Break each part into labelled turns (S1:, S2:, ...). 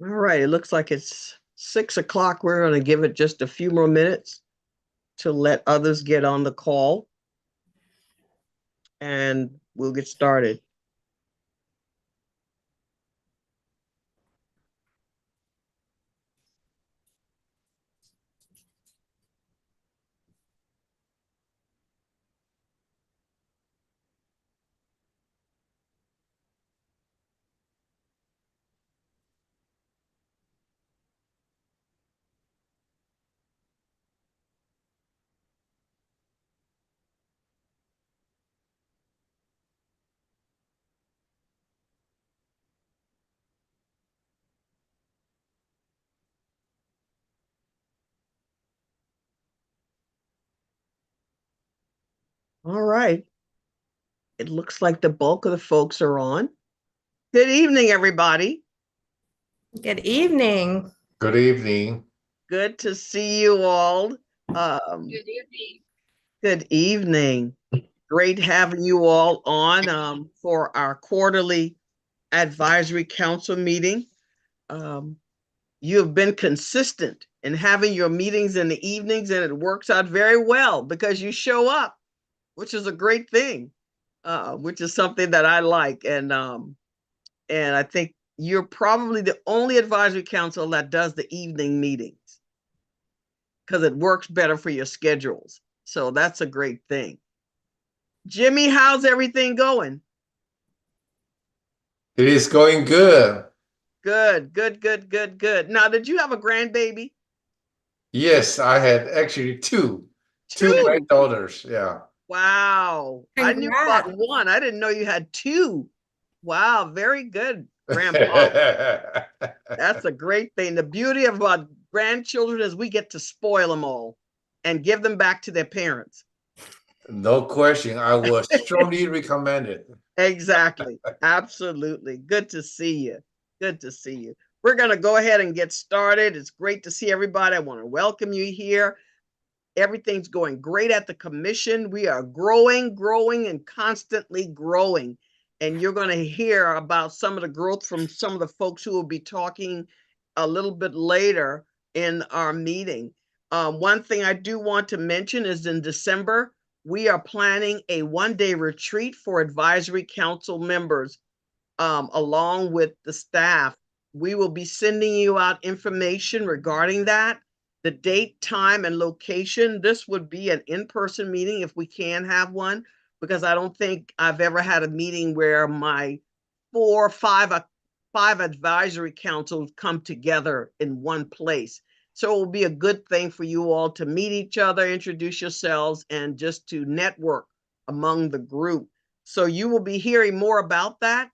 S1: All right, it looks like it's 6 o'clock. We're going to give it just a few more minutes to let others get on the call, and we'll get started. All right. It looks like the bulk of the folks are on. Good evening, everybody.
S2: Good evening.
S3: Good evening.
S1: Good to see you all.
S4: Good evening.
S1: Good evening. Great having you all on for our quarterly advisory council meeting. You have been consistent in having your meetings in the evenings, and it works out very well because you show up, which is a great thing, which is something that I like. And I think you're probably the only advisory council that does the evening meetings because it works better for your schedules. So that's a great thing. Jimmy, how's everything going?
S3: It is going good.
S1: Good, good, good, good, good. Now, did you have a grandbaby?
S3: Yes, I had actually two
S1: Two.
S3: granddaughters. Yeah.
S1: Wow. I knew about
S2: Congrats.
S1: one. I didn't know you had two. Wow, very good, Grandpa. That's a great thing. The beauty of our grandchildren is we get to spoil them all and give them back to their parents.
S3: No question. I would strongly recommend it.
S1: Exactly. Absolutely. Good to see you. Good to see you. We're going to go ahead and get started. It's great to see everybody. I want to welcome you here. Everything's going great at the commission. We are growing, growing, and constantly growing. And you're going to hear about some of the growth from some of the folks who will be talking a little bit later in our meeting. One thing I do want to mention is in December, we are planning a one-day retreat for advisory council members, along with the staff. We will be sending you out information regarding that, the date, time, and location. This would be an in-person meeting if we can have one, because I don't think I've ever had a meeting where my five advisory councils come together in one place. So it will be a good thing for you all to meet each other, introduce yourselves, and just to network among the group. So you will be hearing more about that.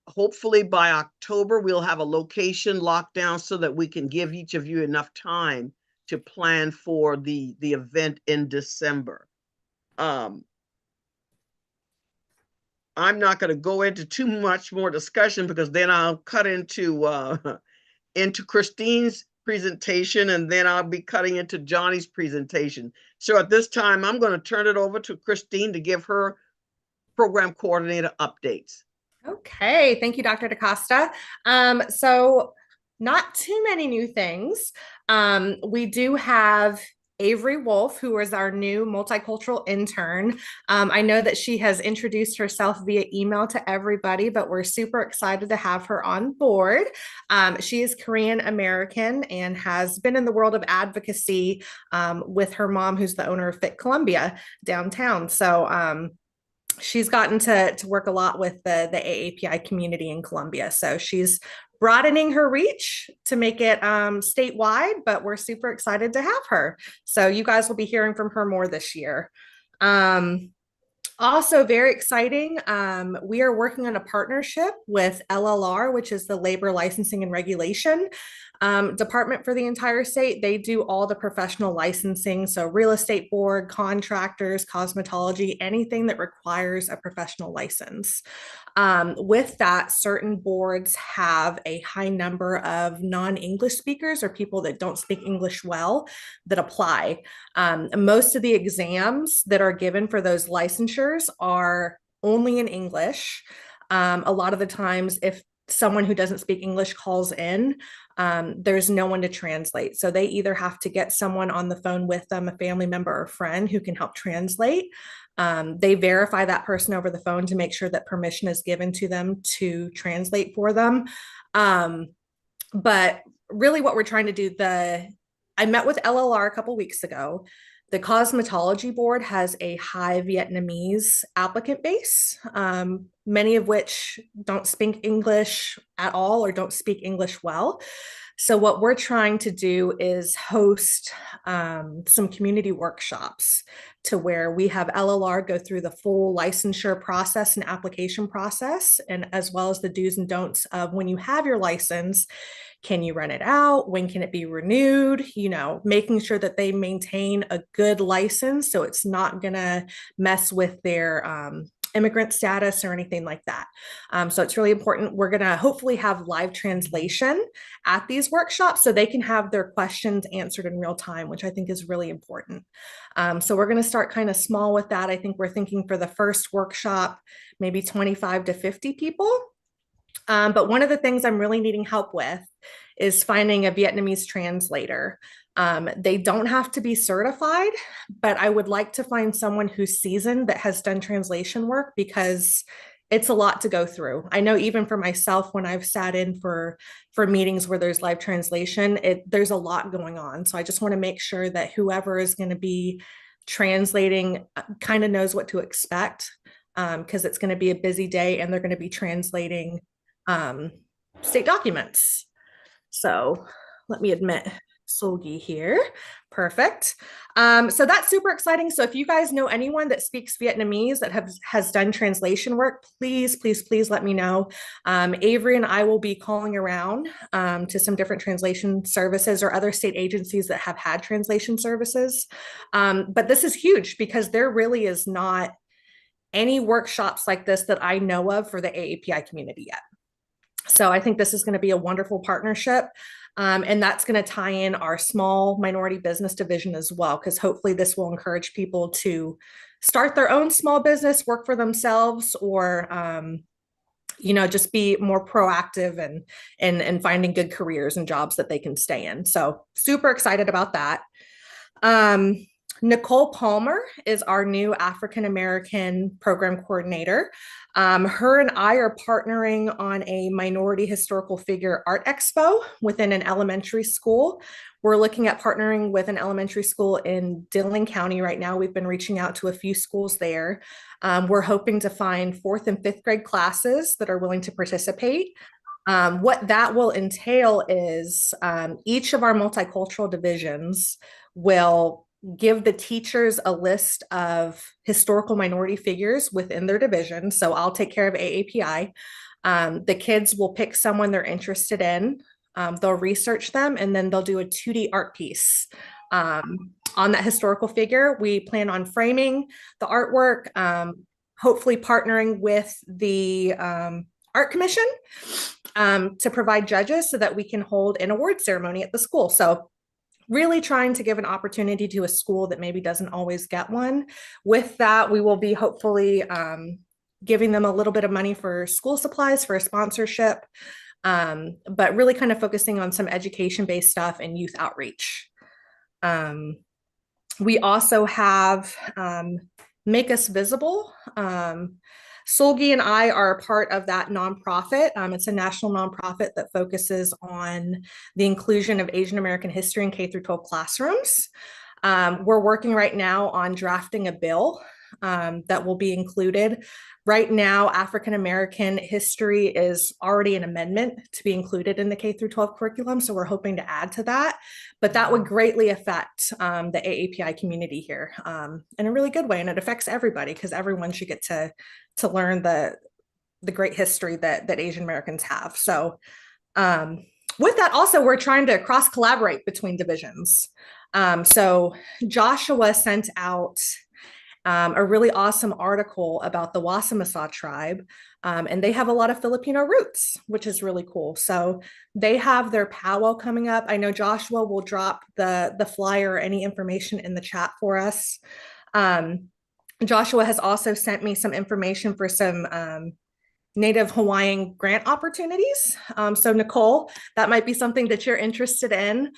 S1: Hopefully by October, we'll have a location locked down so that we can give each of you enough time to plan for the event in December. I'm not going to go into too much more discussion because then I'll cut into Christine's presentation, and then I'll be cutting into Johnny's presentation. So at this time, I'm going to turn it over to Christine to give her program coordinator updates.
S2: Okay, thank you, Dr. DaCosta. So not too many new things. We do have Avery Wolf, who is our new multicultural intern. I know that she has introduced herself via email to everybody, but we're super excited to have her on board. She is Korean American and has been in the world of advocacy with her mom, who's the owner of Fit Columbia downtown. So she's gotten to work a lot with the AAPI community in Columbia. So she's broadening her reach to make it statewide, but we're super excited to have her. So you guys will be hearing from her more this year. Also very exciting, we are working on a partnership with LLR, which is the Labor Licensing and Regulation department for the entire state. They do all the professional licensing, so real estate board, contractors, cosmetology, anything that requires a professional license. With that, certain boards have a high number of non-English speakers or people that don't speak English well that apply. Most of the exams that are given for those licensures are only in English. A lot of the times, if someone who doesn't speak English calls in, there's no one to translate. So they either have to get someone on the phone with them, a family member or friend who can help translate. They verify that person over the phone to make sure that permission is given to them to translate for them. But really what we're trying to do, I met with LLR a couple weeks ago. The cosmetology board has a high Vietnamese applicant base, many of which don't speak English at all or don't speak English well. So what we're trying to do is host some community workshops to where we have LLR go through the full licensure process and application process, and as well as the do's and don'ts of when you have your license, can you rent it out? When can it be renewed? You know, making sure that they maintain a good license so it's not going to mess with their immigrant status or anything like that. So it's really important. We're going to hopefully have live translation at these workshops so they can have their questions answered in real time, which I think is really important. So we're going to start kind of small with that. I think we're thinking for the first workshop, maybe 25 to 50 people. But one of the things I'm really needing help with is finding a Vietnamese translator. They don't have to be certified, but I would like to find someone who's seasoned that has done translation work because it's a lot to go through. I know even for myself, when I've sat in for meetings where there's live translation, there's a lot going on. So I just want to make sure that whoever is going to be translating kind of knows what to expect, because it's going to be a busy day and they're going to be translating state documents. So let me admit Solgi here. Perfect. So that's super exciting. So if you guys know anyone that speaks Vietnamese that has done translation work, please, please, please let me know. Avery and I will be calling around to some different translation services or other state agencies that have had translation services. But this is huge because there really is not any workshops like this that I know of for the AAPI community yet. So I think this is going to be a wonderful partnership. And that's going to tie in our small minority business division as well, because hopefully this will encourage people to start their own small business, work for themselves, or just be more proactive and finding good careers and jobs that they can stay in. So super excited about that. Nicole Palmer is our new African-American program coordinator. Her and I are partnering on a minority historical figure art expo within an elementary school. We're looking at partnering with an elementary school in Dillon County right now. We've been reaching out to a few schools there. We're hoping to find 4th and 5th grade classes that are willing to participate. What that will entail is each of our multicultural divisions will give the teachers a list of historical minority figures within their division. So I'll take care of AAPI. The kids will pick someone they're interested in. They'll research them, and then they'll do a 2D art piece on that historical figure. We plan on framing the artwork, hopefully partnering with the art commission to provide judges so that we can hold an award ceremony at the school. So really trying to give an opportunity to a school that maybe doesn't always get one. With that, we will be hopefully giving them a little bit of money for school supplies, for a sponsorship, but really kind of focusing on some education-based stuff and youth outreach. We also have Make Us Visible. Solgi and I are a part of that nonprofit. It's a national nonprofit that focuses on the inclusion of Asian American history in K-12 classrooms. We're working right now on drafting a bill that will be included. Right now, African American history is already an amendment to be included in the K through 12 curriculum. So we're hoping to add to that, but that would greatly affect the AAPI community here in a really good way. And it affects everybody because everyone should get to learn the great history that Asian Americans have. So with that, also, we're trying to cross collaborate between divisions. So Joshua sent out a really awesome article about the Wasamasa tribe. And they have a lot of Filipino roots, which is really cool. So they have their powwow coming up. I know Joshua will drop the flyer or any information in the chat for us. Joshua has also sent me some information for some Native Hawaiian grant opportunities. So Nicole, that might be something that you're interested in.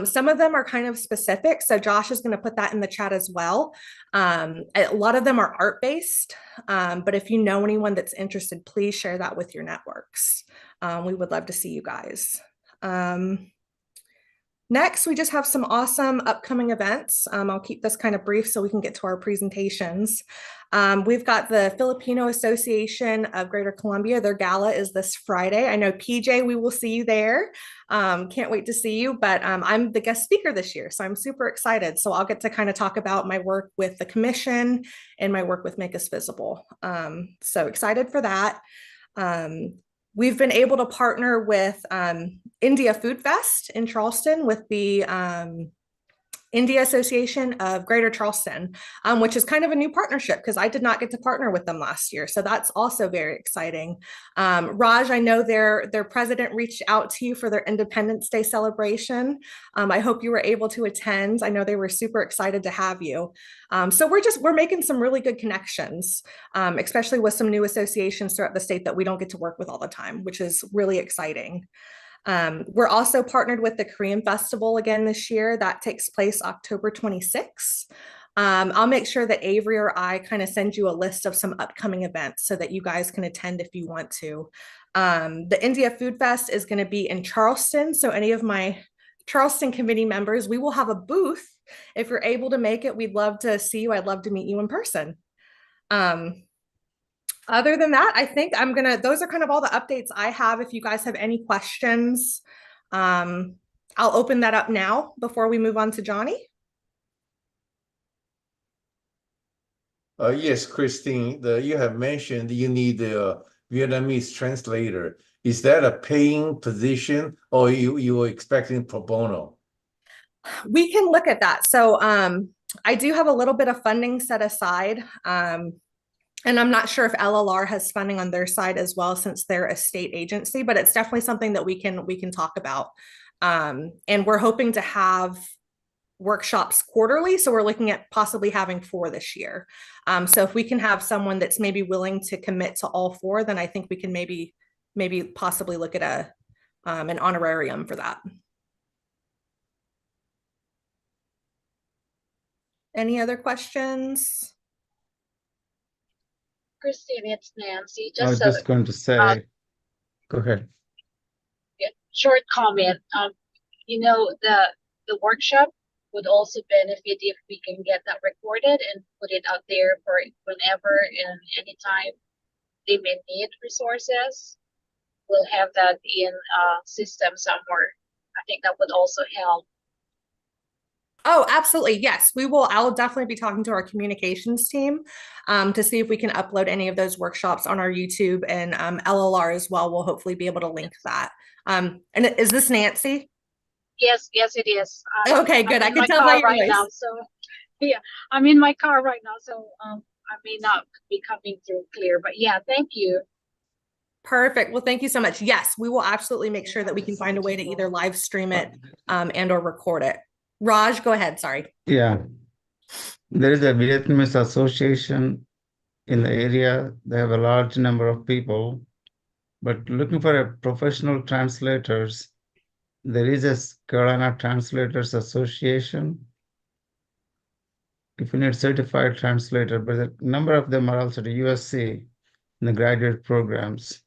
S2: Some of them are kind of specific. So Josh is going to put that in the chat as well. A lot of them are art-based, but if you know anyone that's interested, please share that with your networks. We would love to see you guys. Next, we just have some awesome upcoming events. I'll keep this kind of brief so we can get to our presentations. We've got the Filipino Association of Greater Columbia. Their gala is this Friday. I know PJ, we will see you there. Can't wait to see you, but I'm the guest speaker this year, so I'm super excited. So I'll get to kind of talk about my work with the commission and my work with Make Us Visible. So excited for that. We've been able to partner with India Food Fest in Charleston with the India Association of Greater Charleston, which is kind of a new partnership because I did not get to partner with them last year. So that's also very exciting. Raj, I know their president reached out to you for their Independence Day celebration. I hope you were able to attend. I know they were super excited to have you. So we're making some really good connections, especially with some new associations throughout the state that we don't get to work with all the time, which is really exciting. We're also partnered with the Korean Festival again this year. That takes place October 26th. I'll make sure that Avery or I kind of send you a list of some upcoming events so that you guys can attend if you want to. The India Food Fest is going to be in Charleston. So any of my Charleston committee members, we will have a booth. If you're able to make it, we'd love to see you. I'd love to meet you in person. Other than that, I think those are kind of all the updates I have. If you guys have any questions, I'll open that up now before we move on to Johnny.
S3: Yes, Christine, you have mentioned you need a Vietnamese translator. Is that a paying position or you were expecting pro bono?
S2: We can look at that. So I do have a little bit of funding set aside. And I'm not sure if LLR has funding on their side as well, since they're a state agency, but it's definitely something that we can talk about. And we're hoping to have workshops quarterly. So we're looking at possibly having 4 this year. So if we can have someone that's maybe willing to commit to all 4, then I think we can maybe possibly look at an honorarium for that. Any other questions?
S4: Christine, it's Nancy.
S5: I was just going to say, go ahead.
S4: Short comment. The workshop would also benefit if we can get that recorded and put it out there for whenever and anytime they may need resources. We'll have that in system somewhere. I think that would also help.
S2: Oh, absolutely. Yes, we will. I'll definitely be talking to our communications team to see if we can upload any of those workshops on our YouTube, and LLR as well. We'll hopefully be able to link that. And is this Nancy?
S4: Yes, it is.
S2: Okay, good. I can tell by your
S4: right
S2: voice.
S4: now. So yeah, I'm in my car right now. So I may not be coming through clear, but yeah, thank you.
S2: Perfect. Well, thank you so much. Yes, we will absolutely make sure that we can find a way to either live stream it and or record it. Raj, go ahead. Sorry.
S5: Yeah. There is a Vietnamese association in the area. They have a large number of people, but looking for a professional translators, there is a Carolina Translators Association. If you need certified translator, but a number of them are also the USC in the graduate programs.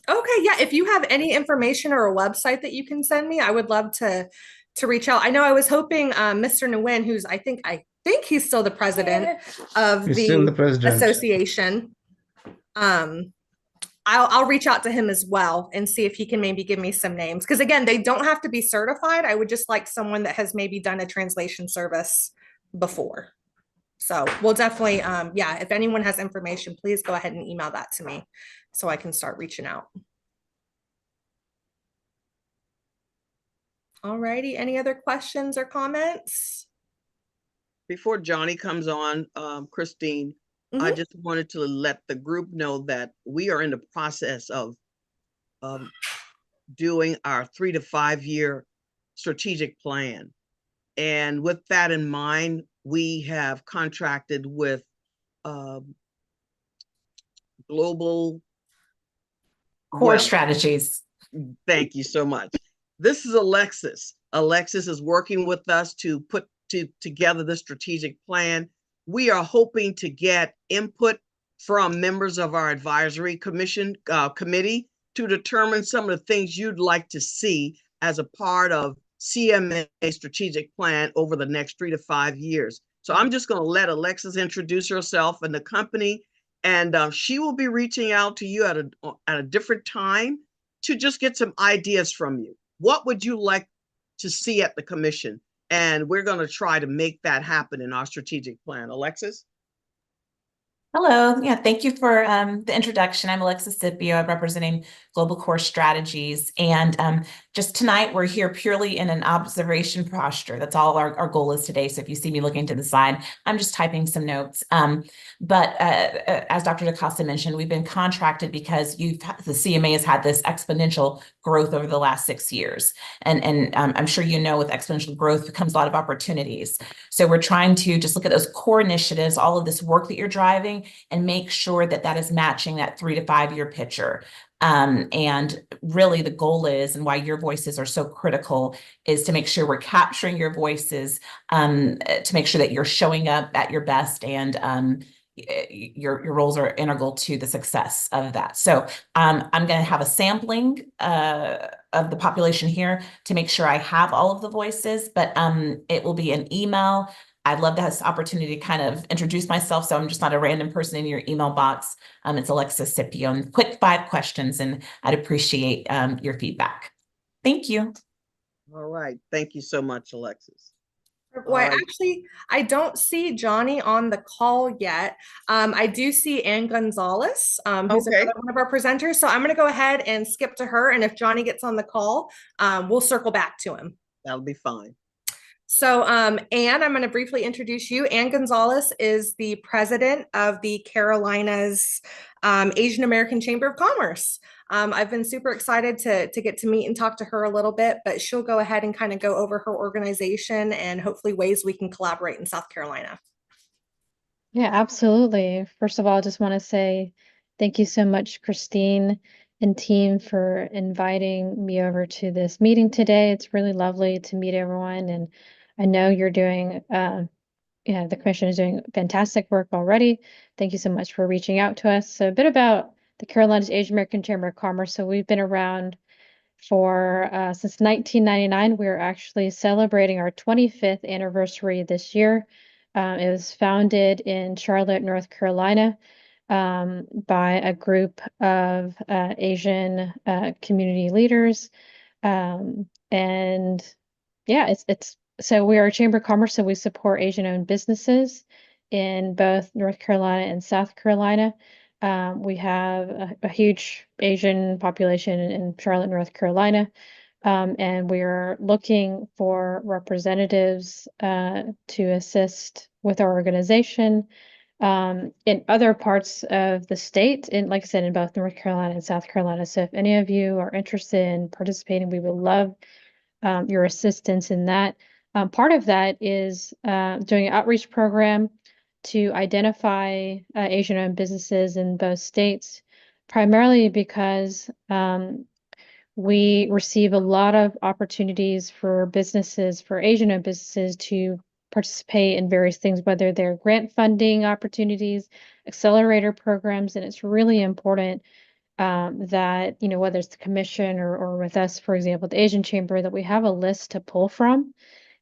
S2: Okay, yeah. If you have any information or a website that you can send me, I would love to reach out. I know I was hoping Mr. Nguyen, who's I think think he's still the president of
S5: He's still the president.
S2: association. I'll reach out to him as well and see if he can maybe give me some names. Because again, they don't have to be certified. I would just like someone that has maybe done a translation service before. So we'll definitely, yeah, if anyone has information, please go ahead and email that to me so I can start reaching out. All righty. Any other questions or comments?
S1: Before Johnny comes on, Christine, I just wanted to let the group know that we are in the process of doing our 3 to 5 year strategic plan. And with that in mind, we have contracted with Global
S6: Core Strategies.
S1: Thank you so much. This is Alexis. Alexis is working with us to put together the strategic plan. We are hoping to get input from members of our advisory committee to determine some of the things you'd like to see as a part of CMA strategic plan over the next 3 to 5 years. So I'm just going to let Alexis introduce herself and the company, and she will be reaching out to you at a different time to just get some ideas from you. What would you like to see at the commission? And we're going to try to make that happen in our strategic plan. Alexis?
S6: Hello. Yeah, thank you for the introduction. I'm Alexis Scipio. I'm representing Global Core Strategies. And just tonight, we're here purely in an observation posture. That's all our goal is today. So if you see me looking to the side, I'm just typing some notes. But as Dr. DaCosta mentioned, we've been contracted because the CMA has had this exponential growth over the last 6 years. And I'm sure you know with exponential growth comes a lot of opportunities. So we're trying to just look at those core initiatives, all of this work that you're driving, and make sure that that is matching that 3 to 5 year picture. And really the goal is, and why your voices are so critical, is to make sure we're capturing your voices, to make sure that you're showing up at your best, and your roles are integral to the success of that. So I'm going to have a sampling of the population here to make sure I have all of the voices, but it will be an email. I'd love to have this opportunity to kind of introduce myself, so I'm just not a random person in your email box. It's Alexis Scipio, and quick 5 questions, and I'd appreciate your feedback. Thank you.
S1: All right. Thank you so much, Alexis.
S2: Well, actually, I don't see Johnny on the call yet. I do see Ann Gonzalez, who's another one of our presenters. So I'm going to go ahead and skip to her. And if Johnny gets on the call, we'll circle back to him.
S1: That'll be fine.
S2: So Ann, I'm going to briefly introduce you. Ann Gonzalez is the president of the Carolinas Asian American Chamber of Commerce. I've been super excited to get to meet and talk to her a little bit, but she'll go ahead and kind of go over her organization and hopefully ways we can collaborate in South Carolina.
S7: Yeah, absolutely. First of all, I just want to say thank you so much, Christine and team, for inviting me over to this meeting today. It's really lovely to meet everyone, and I know you're doing, the commission is doing fantastic work already. Thank you so much for reaching out to us. So a bit about the Carolinas Asian American Chamber of Commerce. So we've been around for since 1999. We're actually celebrating our 25th anniversary this year. It was founded in Charlotte, North Carolina, by a group of Asian community leaders. And yeah, it's so we are a chamber of commerce, so we support Asian-owned businesses in both North Carolina and South Carolina. We have a huge Asian population in Charlotte, North Carolina, and we are looking for representatives to assist with our organization in other parts of the state, and like I said, in both North Carolina and South Carolina. So if any of you are interested in participating, we would love your assistance in that. Part of that is doing an outreach program to identify Asian-owned businesses in both states, primarily because we receive a lot of opportunities for businesses, for Asian-owned businesses, to participate in various things, whether they're grant funding opportunities, accelerator programs, and it's really important that, whether it's the commission or with us, for example, the Asian Chamber, that we have a list to pull from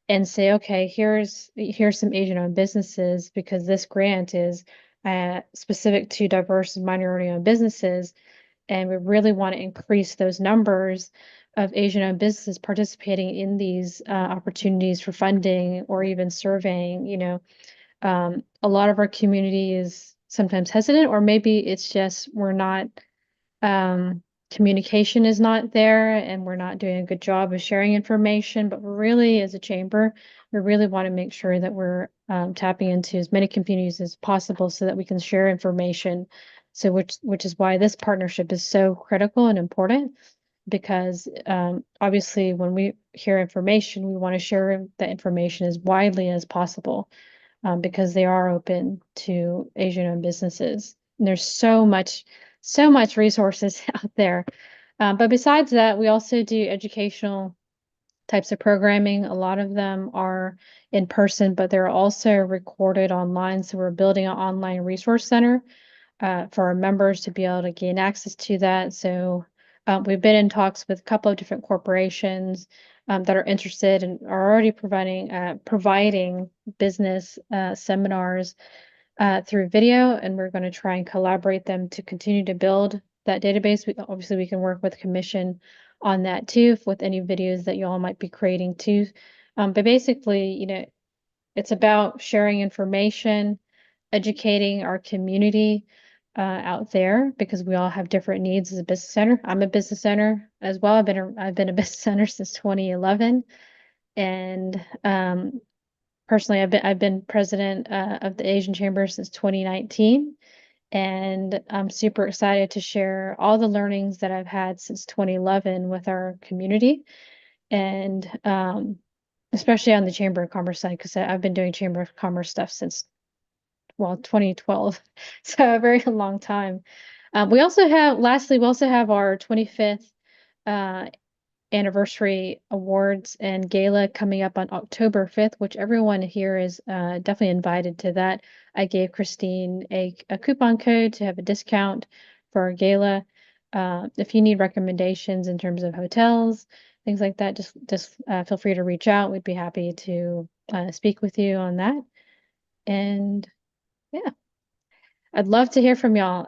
S7: and say, okay, here's some Asian-owned businesses, because this grant is specific to diverse and minority-owned businesses, and we really want to increase those numbers of Asian-owned businesses participating in these opportunities for funding or even surveying. A lot of our community is sometimes hesitant, or maybe it's just we're not, communication is not there, and we're not doing a good job of sharing information. But we're really, as a chamber, we really want to make sure that we're tapping into as many communities as possible so that we can share information. So which is why this partnership is so critical and important, because obviously when we hear information, we want to share that information as widely as possible, because they are open to Asian-owned businesses. And there's so much resources out there. But besides that, we also do educational types of programming. A lot of them are in person, but they're also recorded online. So we're building an online resource center for our members to be able to gain access to that. So we've been in talks with a couple of different corporations that are interested and are already providing business seminars through video, and we're going to try and collaborate them to continue to build that database. Obviously, we can work with commission on that too, with any videos that you all might be creating too. But basically, it's about sharing information, educating our community out there, because we all have different needs as a business owner. I'm a business owner as well. I've been a business owner since 2011, and personally, I've been president of the Asian Chamber since 2019, and I'm super excited to share all the learnings that I've had since 2011 with our community, and especially on the Chamber of Commerce side, because I've been doing Chamber of Commerce stuff since 2012, so a very long time. Lastly, we also have our 25th anniversary awards and gala coming up on October 5th, which everyone here is definitely invited to that. I gave Christine a coupon code to have a discount for our gala. If you need recommendations in terms of hotels, things like that, just feel free to reach out. We'd be happy to speak with you on that. And yeah, I'd love to hear from y'all.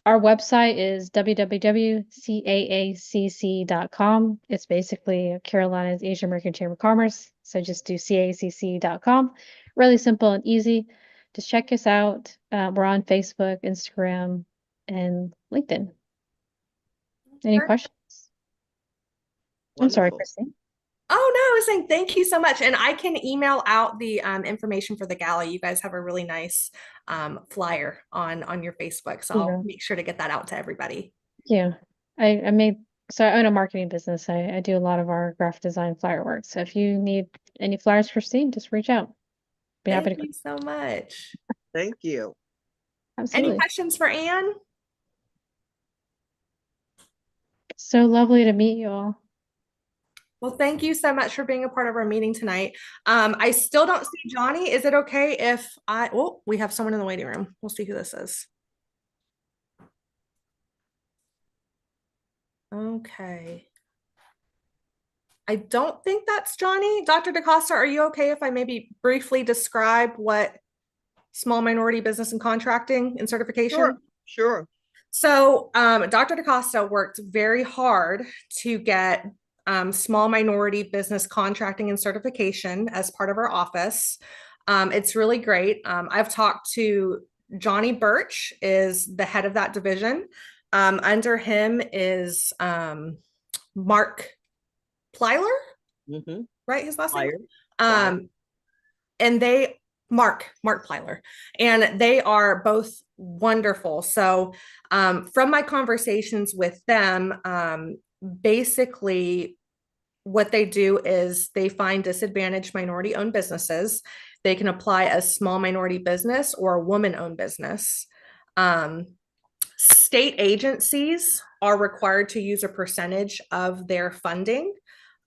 S7: Our website is www.caacc.com. It's basically Carolina's Asian American Chamber of Commerce. So just do caacc.com. Really simple and easy. Just check us out. We're on Facebook, Instagram, and LinkedIn. Any questions? I'm sorry,
S1: Wonderful.
S7: Christine.
S2: Oh, no, I was saying thank you so much. And I can email out the information for the gala. You guys have a really nice flyer on your Facebook. So I'll make sure to get that out to everybody.
S7: Yeah. I own a marketing business. I do a lot of our graphic design flyer work. So if you need any flyers, Christine, just reach out. Be happy to.
S2: Thank you so much.
S1: Thank you.
S7: Absolutely.
S2: Any questions for Anne?
S7: So lovely to meet you all.
S2: Well, thank you so much for being a part of our meeting tonight. I still don't see Johnny. Is it okay if we have someone in the waiting room. We'll see who this is. Okay. I don't think that's Johnny. Dr. DaCosta, are you okay if I maybe briefly describe what small minority business and contracting and certification?
S1: Sure.
S2: So Dr. DaCosta worked very hard to get small minority business contracting and certification as part of our office. It's really great. I've talked to Johnny Birch, is the head of that division. Under him is Mark Plyler, right? His last name. And Mark Plyler, and they are both wonderful. So from my conversations with them, basically what they do is they find disadvantaged minority owned businesses. They can apply as small minority business or a woman owned business. State agencies are required to use a percentage of their funding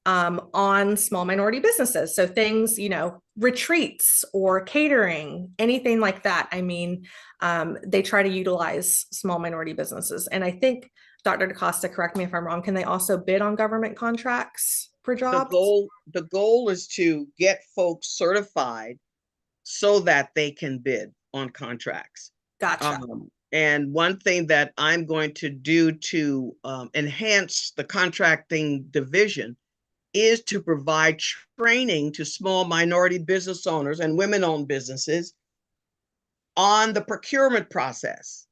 S2: on small minority businesses. So things, retreats or catering, anything like that. I mean, they try to utilize small minority businesses. And I think Dr. DaCosta, correct me if I'm wrong, can they also bid on government contracts for jobs?
S1: The goal is to get folks certified so that they can bid on contracts.
S2: Gotcha.
S1: And one thing that I'm going to do to enhance the contracting division is to provide training to small minority business owners and women-owned businesses on the procurement process.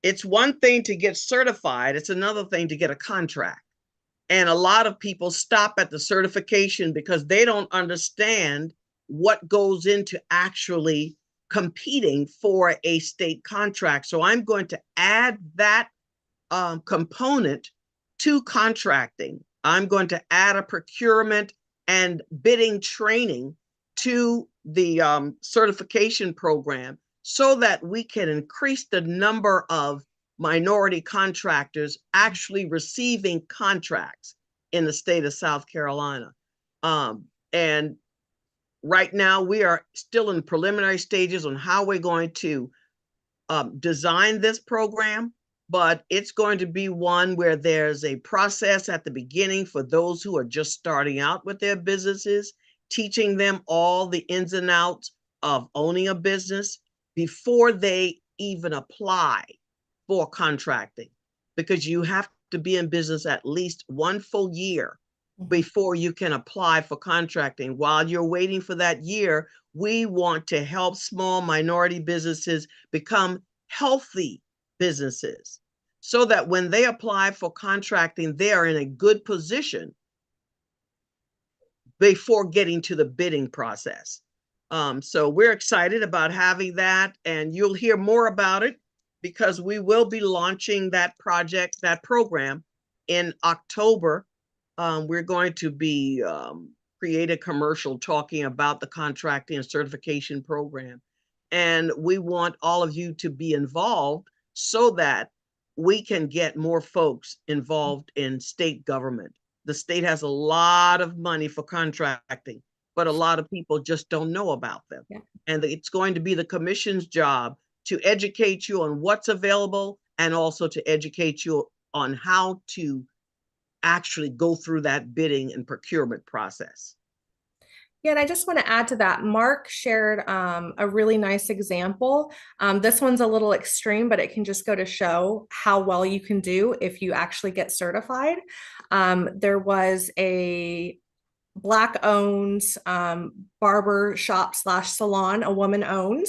S1: It's one thing to get certified, it's another thing to get a contract. And a lot of people stop at the certification because they don't understand what goes into actually competing for a state contract. So I'm going to add that component to contracting. I'm going to add a procurement and bidding training to the certification program so that we can increase the number of minority contractors actually receiving contracts in the state of South Carolina. And right now we are still in preliminary stages on how we're going to design this program, but it's going to be one where there's a process at the beginning for those who are just starting out with their businesses, teaching them all the ins and outs of owning a business before they even apply for contracting, because you have to be in business at least 1 full year before you can apply for contracting. While you're waiting for that year, we want to help small minority businesses become healthy businesses so that when they apply for contracting, they are in a good position before getting to the bidding process. So we're excited about having that, and you'll hear more about it because we will be launching that project, that program in October. We're going to be create a commercial talking about the contracting and certification program. And we want all of you to be involved so that we can get more folks involved in state government. The state has a lot of money for contracting, but a lot of people just don't know about them. Yeah. And it's going to be the commission's job to educate you on what's available and also to educate you on how to actually go through that bidding and procurement process.
S2: Yeah, and I just want to add to that. Mark shared a really nice example. This one's a little extreme, but it can just go to show how well you can do if you actually get certified. There was a Black-owned barber shop / salon, a woman owned.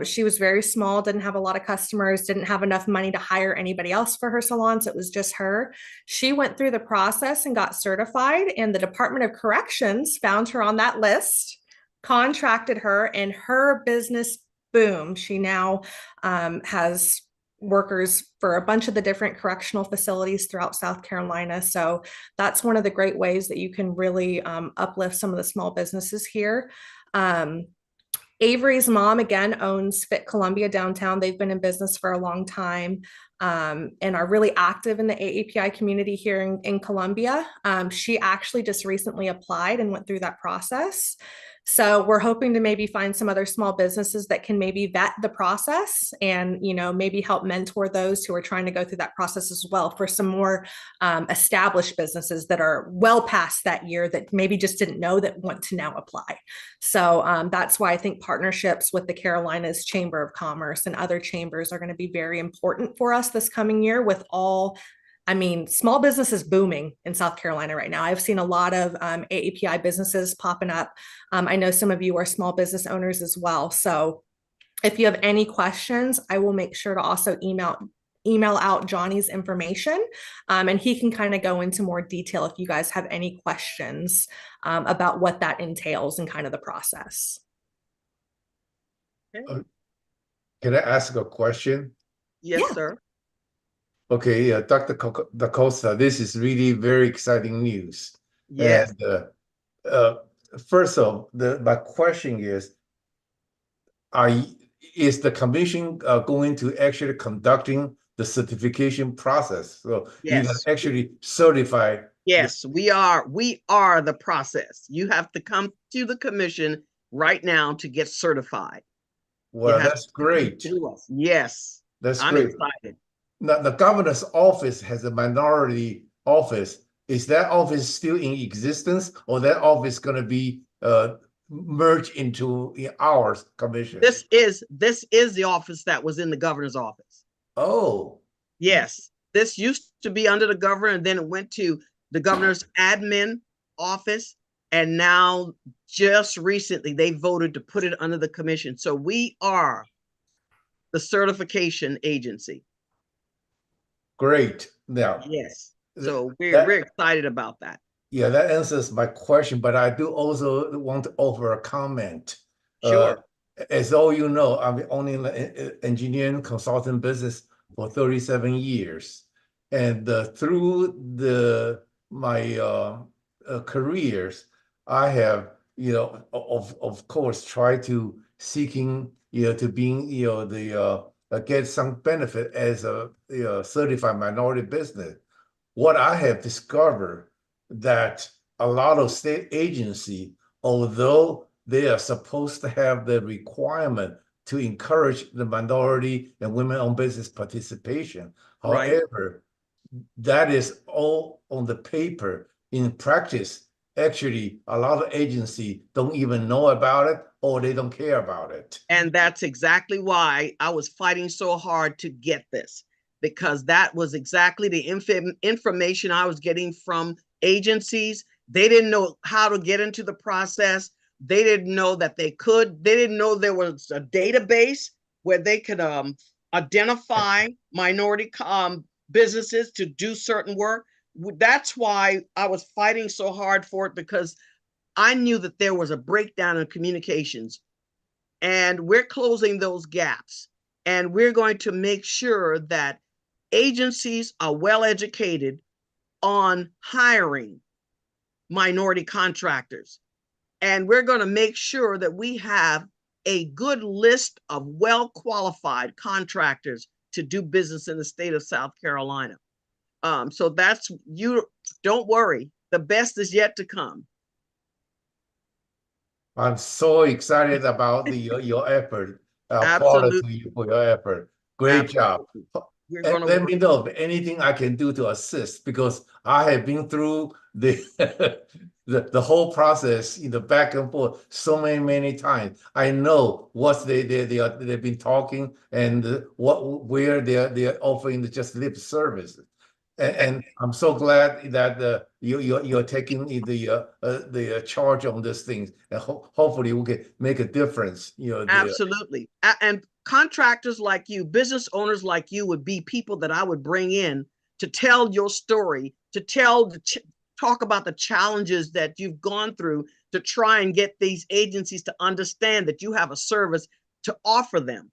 S2: She was very small, didn't have a lot of customers, didn't have enough money to hire anybody else for her salon, so it was just her. She went through the process and got certified, and the Department of Corrections found her on that list, contracted her, and her business boomed. She now has workers for a bunch of the different correctional facilities throughout South Carolina. So that's one of the great ways that you can really uplift some of the small businesses here. Avery's mom, again, owns Fit Columbia downtown. They've been in business for a long time and are really active in the AAPI community here in Columbia. She actually just recently applied and went through that process. So we're hoping to maybe find some other small businesses that can maybe vet the process and, you know, maybe help mentor those who are trying to go through that process as well for some more established businesses that are well past that year that maybe just didn't know that want to now apply. So that's why I think partnerships with the Carolinas Chamber of Commerce and other chambers are going to be very important for us this coming year with all. I mean, small business is booming in South Carolina right now. I've seen a lot of AAPI businesses popping up. I know some of you are small business owners as well. So if you have any questions, I will make sure to also email out Johnny's information and he can kind of go into more detail if you guys have any questions about what that entails and kind of the process.
S1: Okay.
S3: Can I ask a question?
S1: Yes,
S2: Yeah.
S1: sir.
S3: Okay, Dr. DaCosta, this is really very exciting news.
S1: Yes.
S3: And first of all, my question is the commission going to actually conducting the certification process? So you can
S1: Yes.
S3: actually certify.
S1: Yes, we are. We are the process. You have to come to the commission right now to get certified.
S3: Well, that's great.
S1: Yes.
S3: That's
S1: I'm
S3: great.
S1: excited.
S3: Now, the governor's office has a minority office. Is that office still in existence, or that office going to be merged into our commission?
S1: This is the office that was in the governor's office.
S3: Oh,
S1: Yes, this used to be under the governor, and then it went to the governor's admin office, and now just recently they voted to put it under the commission. So we are the certification agency.
S3: great. Now,
S1: Yes. So
S3: that,
S1: we're excited about that.
S3: yeah, that answers my question, but I do also want to offer a comment.
S1: Sure.
S3: As all you know, I've only in the engineering consulting business for 37 years. And through my careers, I have, of course, tried to seeking, to being, get some benefit as a certified minority business. What I have discovered that a lot of state agency, although they are supposed to have the requirement to encourage the minority and women-owned business participation.
S1: Right.
S3: However, that is all on the paper. In practice, actually, a lot of agencies don't even know about it or they don't care about it.
S1: And that's exactly why I was fighting so hard to get this, because that was exactly the information I was getting from agencies. They didn't know how to get into the process. They didn't know that they didn't know there was a database where they could identify minority businesses to do certain work. That's why I was fighting so hard for it, because I knew that there was a breakdown in communications, and we're closing those gaps. And we're going to make sure that agencies are well educated on hiring minority contractors. And we're going to make sure that we have a good list of well-qualified contractors to do business in the state of South Carolina. So that's, you don't worry, the best is yet to come.
S3: I'm so excited about your effort. Applaud to
S1: Absolutely.
S3: you for your effort. Great job.
S1: We're
S3: And
S1: going to
S3: let
S1: work.
S3: me know if anything I can do to assist, because I have been through the the whole process, back and forth so many times. I know what they've been talking and where they're offering just lip service. And I'm so glad that you're taking the charge on these things, and hopefully we can make a difference.
S1: Absolutely. And contractors like you, business owners like you, would be people that I would bring in to tell your story, to talk about the challenges that you've gone through to try and get these agencies to understand that you have a service to offer them.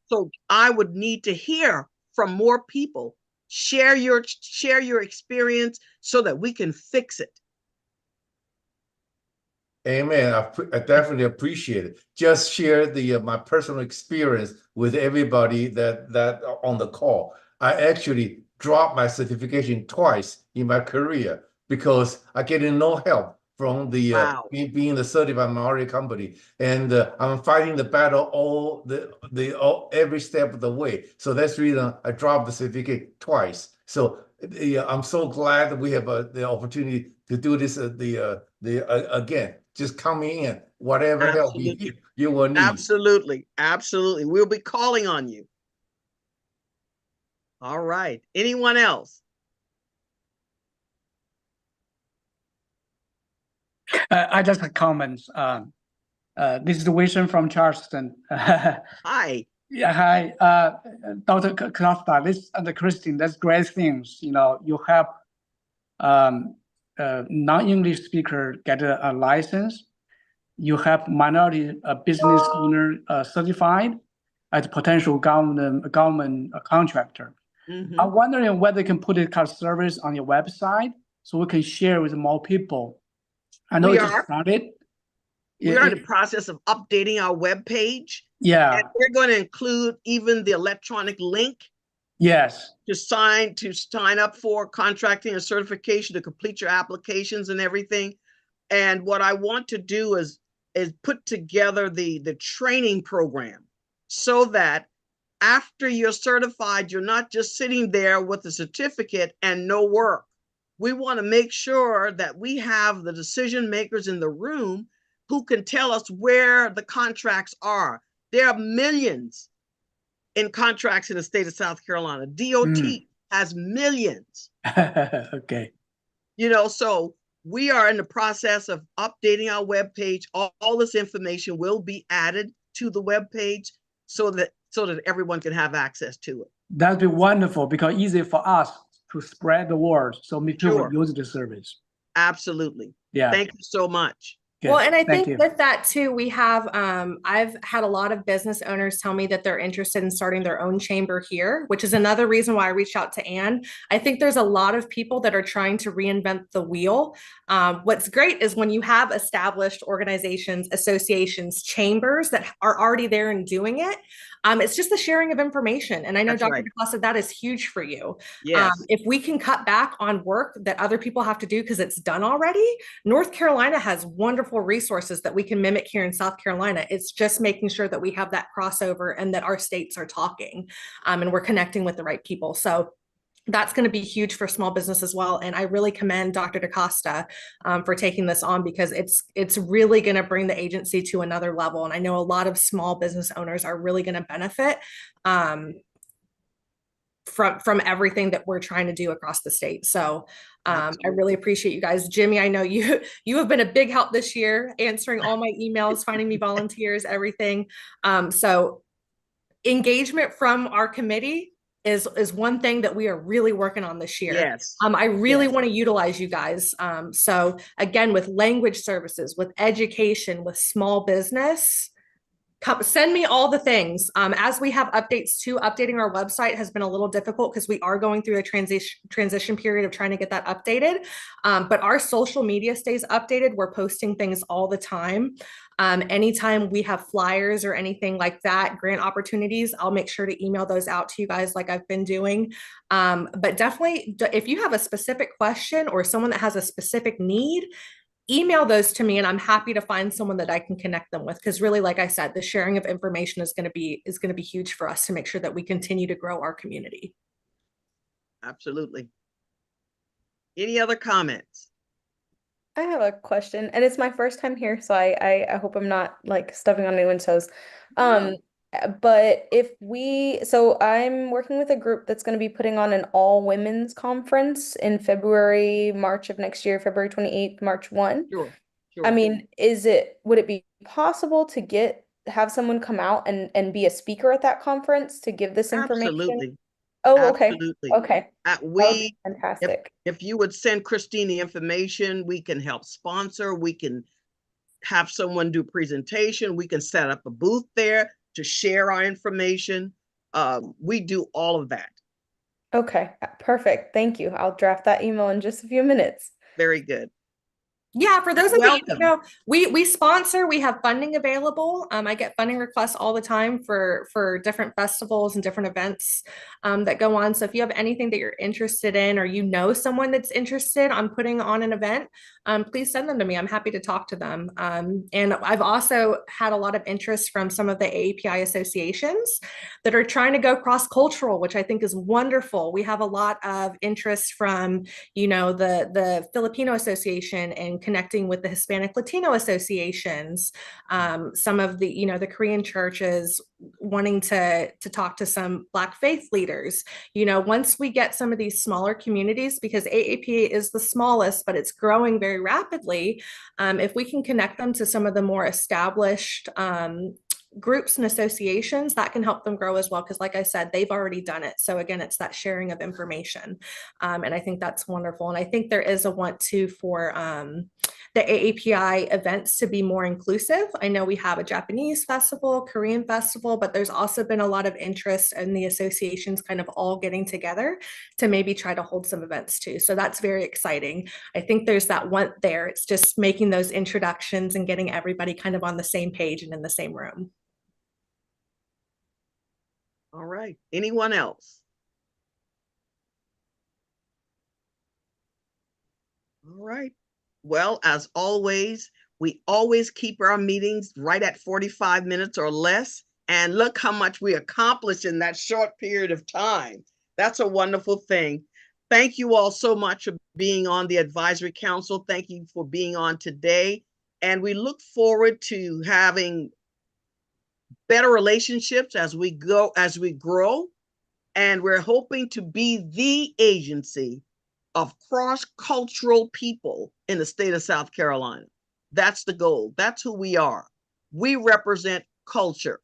S1: So I would need to hear from more people. Share your experience so that we can fix it.
S3: Amen. I definitely appreciate it. Just share my personal experience with everybody that on the call. I actually dropped my certification twice in my career because I getting no help from being the certified minority company, and I'm fighting the battle all every step of the way. So that's the reason I dropped the certificate twice. So I'm so glad that we have the opportunity to do this again. Just coming in, whatever help you will need.
S1: Absolutely. Absolutely. We'll be calling on you. All right. Anyone else?
S8: I just have comments. This is Wilson from Charleston.
S1: Hi.
S8: Yeah, hi, Dr. Costa, this and Christine. That's great things. You help non-English speaker get a license. You have minority business owner certified as potential government contractor.
S1: Mm-hmm.
S8: I'm wondering whether you can put this kind of service on your website so we can share with more people. I know it just started.
S1: We are in the process of updating our webpage.
S8: Yeah.
S1: And we're going to include even the electronic link.
S8: Yes.
S1: To sign up for contracting and certification, to complete your applications and everything. And what I want to do is put together the training program so that after you're certified, you're not just sitting there with a certificate and no work. We want to make sure that we have the decision makers in the room who can tell us where the contracts are. There are millions in contracts in the state of South Carolina. DOT has millions.
S8: Okay.
S1: You know, so we are in the process of updating our webpage. All this information will be added to the webpage so that everyone can have access to it.
S8: That'd be wonderful because easy for us to spread the word so many people
S1: Sure.
S8: use the service.
S1: Absolutely.
S8: Yeah.
S1: Thank you so much.
S8: Good.
S2: Well, and I
S8: Thank
S2: think
S8: you.
S2: with that too, we have, I've had a lot of business owners tell me that they're interested in starting their own chamber here, which is another reason why I reached out to Anne. I think there's a lot of people that are trying to reinvent the wheel. What's great is when you have established organizations, associations, chambers that are already there and doing it. It's just the sharing of information. And I know,
S1: That's
S2: Dr.
S1: right.
S2: DeCosta, that is huge for you.
S1: Yes.
S2: If we can cut back on work that other people have to do because it's done already, North Carolina has wonderful resources that we can mimic here in South Carolina. It's just making sure that we have that crossover and that our states are talking and we're connecting with the right people. So that's going to be huge for small business as well. And I really commend Dr. DeCosta for taking this on because it's really going to bring the agency to another level. And I know a lot of small business owners are really going to benefit from everything that we're trying to do across the state. So I really appreciate you guys. Jimmy, I know you have been a big help this year, answering all my emails, finding me volunteers, everything. So engagement from our committee is one thing that we are really working on this year.
S1: Yes.
S2: I really want to utilize you guys. So again, with language services, with education, with small business, send me all the things. As we have updates too, updating our website has been a little difficult because we are going through a transition period of trying to get that updated. But our social media stays updated. We're posting things all the time. Anytime we have flyers or anything like that, grant opportunities, I'll make sure to email those out to you guys like I've been doing. But definitely, if you have a specific question or someone that has a specific need, email those to me and I'm happy to find someone that I can connect them with. Because really, like I said, the sharing of information is going to be huge for us to make sure that we continue to grow our community.
S1: Absolutely. Any other comments?
S9: I have a question, and it's my first time here, so I hope I'm not like stepping on anyone's toes. But so I'm working with a group that's going to be putting on an all women's conference in March of next year, February 28th, March 1.
S1: Sure.
S9: I mean, would it be possible to have someone come out and be a speaker at that conference to give this information?
S1: Absolutely.
S9: Oh, okay.
S1: Absolutely.
S9: Okay. Fantastic.
S1: If you would send Christine the information, we can help sponsor. We can have someone do presentation. We can set up a booth there to share our information. We do all of that.
S9: Okay, perfect. Thank you. I'll draft that email in just a few minutes.
S1: Very good.
S2: Yeah, for those of you who know, we sponsor, we have funding available. I get funding requests all the time for different festivals and different events that go on. So if you have anything that you're interested in, or you know someone that's interested on putting on an event, please send them to me. I'm happy to talk to them. And I've also had a lot of interest from some of the AAPI associations that are trying to go cross-cultural, which I think is wonderful. We have a lot of interest from, the Filipino Association and connecting with the Hispanic Latino associations, some of the, the Korean churches wanting to talk to some Black faith leaders. Once we get some of these smaller communities, because AAPI is the smallest, but it's growing very rapidly, if we can connect them to some of the more established groups and associations, that can help them grow as well, because like I said, they've already done it. So again, it's that sharing of information, and I think that's wonderful. And I think there is a want to for the AAPI events to be more inclusive. I know we have a Japanese festival, Korean festival, but there's also been a lot of interest in the associations kind of all getting together to maybe try to hold some events too. So that's very exciting. I think there's that want there. It's just making those introductions and getting everybody kind of on the same page and in the same room.
S1: All right. Anyone else? All right. Well, as always, we always keep our meetings right at 45 minutes or less, And look how much we accomplished in that short period of time. That's a wonderful thing. Thank you all so much for being on the advisory council. Thank you for being on today. And we look forward to having better relationships as we grow. And we're hoping to be the agency of cross-cultural people in the state of South Carolina. That's the goal. That's who we are. We represent culture,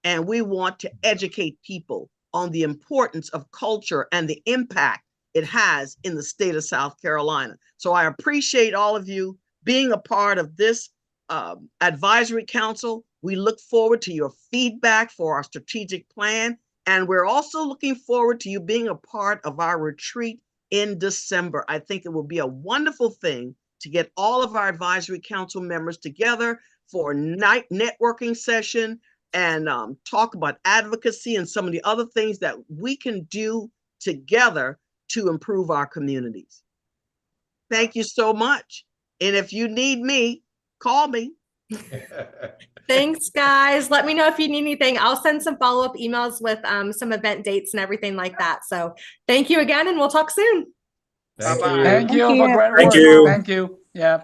S1: and we want to educate people on the importance of culture and the impact it has in the state of South Carolina. So I appreciate all of you being a part of this advisory council. We look forward to your feedback for our strategic plan. And we're also looking forward to you being a part of our retreat in December. I think it will be a wonderful thing to get all of our advisory council members together for a night networking session and talk about advocacy and some of the other things that we can do together to improve our communities. Thank you so much. And if you need me, call me.
S2: Thanks, guys. Let me know if you need anything. I'll send some follow-up emails with some event dates and everything like that. So thank you again, and we'll talk soon.
S3: Thank
S1: Bye-bye.
S3: you.
S8: Thank you
S7: Thank
S8: for
S7: you.
S8: great
S10: Thank
S8: work.
S10: you.
S8: Thank you. Yeah.